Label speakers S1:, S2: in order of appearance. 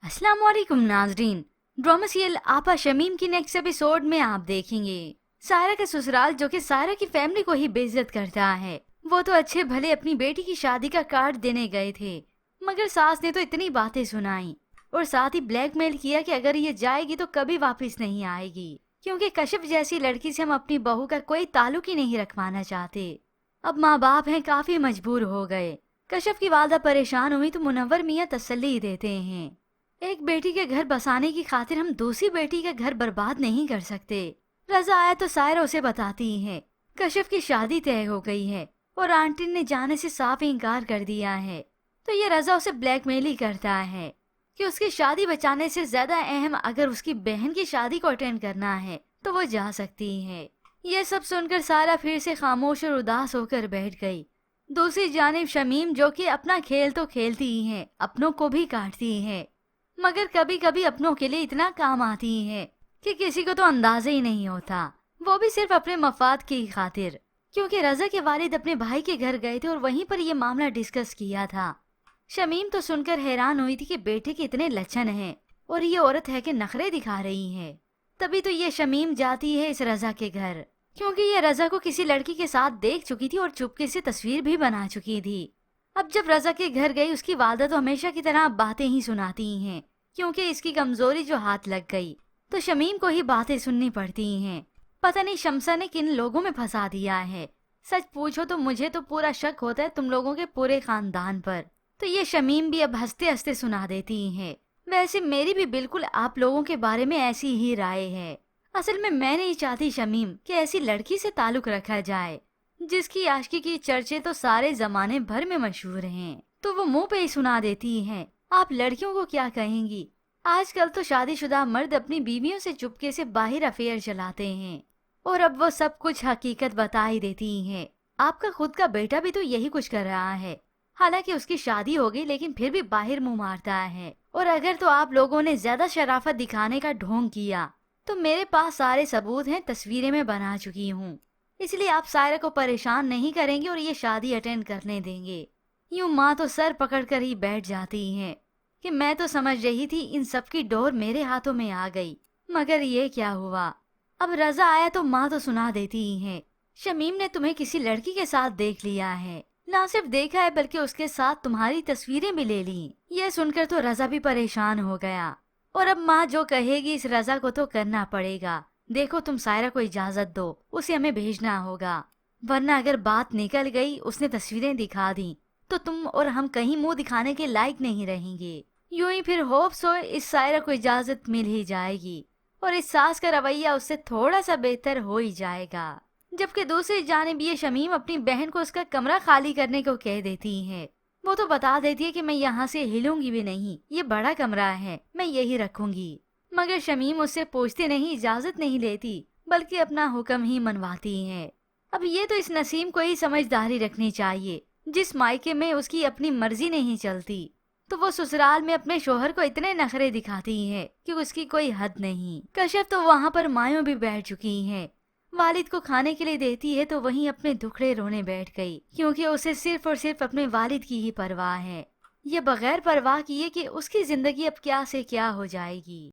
S1: अस्सलाम वालेकुम नाजरीन। ड्रामा सीरियल आपा शमीम की नेक्स्ट एपिसोड में आप देखेंगे सायरा का ससुराल जो कि सायरा की फैमिली को ही बेइज्जत करता है। वो तो अच्छे भले अपनी बेटी की शादी का कार्ड देने गए थे, मगर सास ने तो इतनी बातें सुनाई और साथ ही ब्लैकमेल किया कि अगर ये जाएगी तो कभी वापस नहीं आएगी, क्योंकि कशिफ जैसी लड़की से हम अपनी बहू का कोई ताल्लुक ही नहीं रखवाना चाहते। अब माँ बाप हैं काफी मजबूर हो गए। कशिफ की वालदा परेशान हुई तो मुनव्वर मियाँ तसल्ली देते हैं, एक बेटी के घर बसाने की खातिर हम दूसरी बेटी का घर बर्बाद नहीं कर सकते। रजा आया तो सायरा उसे बताती है कशिफ की शादी तय हो गई है और आंटी ने जाने से साफ इनकार कर दिया है। तो ये रजा उसे ब्लैकमेल ही करता है कि उसकी शादी बचाने से ज्यादा अहम अगर उसकी बहन की शादी को अटेंड करना है तो वो जा सकती है। ये सब सुनकर सायरा फिर से खामोश और उदास होकर बैठ गई। दूसरी जानिब शमीम जो कि अपना खेल तो खेलती ही है, अपनों को भी काटती है, मगर कभी कभी अपनों के लिए इतना काम आती है कि किसी को तो अंदाजा ही नहीं होता, वो भी सिर्फ अपने मफाद की खातिर। क्योंकि रजा के वालिद अपने भाई के घर गए थे और वहीं पर ये मामला डिस्कस किया था। शमीम तो सुनकर हैरान हुई थी कि बेटे के इतने लक्षण हैं और ये औरत है कि नखरे दिखा रही है। तभी तो ये शमीम जाती है इस रजा के घर, क्योंकि ये रजा को किसी लड़की के साथ देख चुकी थी और चुपके से तस्वीर भी बना चुकी थी। अब जब रजा के घर गई उसकी वालदा तो हमेशा की तरह बातें ही सुनाती हैं, क्योंकि इसकी कमजोरी जो हाथ लग गई तो शमीम को ही बातें सुननी पड़ती हैं। पता नहीं शमसा ने किन लोगों में फंसा दिया है। सच पूछो तो मुझे तो पूरा शक होता है तुम लोगों के पूरे खानदान पर। तो ये शमीम भी अब हंसते हंसते सुना देती है। वैसे मेरी भी बिल्कुल आप लोगों के बारे में ऐसी ही राय है। असल में मैं नहीं चाहती शमीम कि ऐसी लड़की से ताल्लुक रखा जाए जिसकी आशिकी की चर्चे तो सारे जमाने भर में मशहूर हैं। तो वो मुंह पे ही सुना देती हैं, आप लड़कियों को क्या कहेंगी? आजकल तो शादीशुदा मर्द अपनी बीवियों से चुपके से बाहर अफेयर चलाते हैं और अब वो सब कुछ हकीकत बता ही देती हैं। आपका खुद का बेटा भी तो यही कुछ कर रहा है, हालांकि उसकी शादी हो गई लेकिन फिर भी बाहर मुंह मारता है। और अगर तो आप लोगों ने ज्यादा शराफत दिखाने का ढोंग किया तो मेरे पास सारे सबूत हैं, तस्वीरें मैं बना चुकी हूँ। इसलिए आप सायरा को परेशान नहीं करेंगे और ये शादी अटेंड करने देंगे। यूं माँ तो सर पकड़कर ही बैठ जाती हैं कि मैं तो समझ रही थी इन सब की डोर मेरे हाथों में आ गई, मगर ये क्या हुआ। अब रजा आया तो माँ तो सुना देती ही है, शमीम ने तुम्हें किसी लड़की के साथ देख लिया है, ना सिर्फ देखा है बल्कि उसके साथ तुम्हारी तस्वीरें भी ले ली। ये सुनकर तो रजा भी परेशान हो गया और अब माँ जो कहेगी इस रजा को तो करना पड़ेगा। देखो तुम सायरा को इजाजत दो, उसे हमें भेजना होगा, वरना अगर बात निकल गई उसने तस्वीरें दिखा दी तो तुम और हम कहीं मुंह दिखाने के लायक नहीं रहेंगे। यूं ही फिर होप्स हो इस सायरा को इजाजत मिल ही जाएगी और इस सास का रवैया उससे थोड़ा सा बेहतर हो ही जाएगा। जबकि दूसरी जानिब ये शमीम अपनी बहन को उसका कमरा खाली करने को कह देती है। वो तो बता देती है कि मैं यहाँ से हिलूंगी भी नहीं, ये बड़ा कमरा है, मैं यही रखूंगी। मगर शमीम उससे पूछती नहीं, इजाजत नहीं लेती, बल्कि अपना हुक्म ही मनवाती है। अब ये तो इस नसीम को ही समझदारी रखनी चाहिए, जिस मायके में उसकी अपनी मर्जी नहीं चलती तो वो ससुराल में अपने शोहर को इतने नखरे दिखाती है कि उसकी कोई हद नहीं। कशिफ तो वहाँ पर मायों भी बैठ चुकी हैं। वालिद को खाने के लिए देती है तो वहीं अपने दुखड़े रोने बैठ गई, क्योंकि उसे सिर्फ और सिर्फ अपने वालिद की ही परवाह है। ये बगैर परवाह किए कि उसकी जिंदगी अब क्या से क्या हो जाएगी।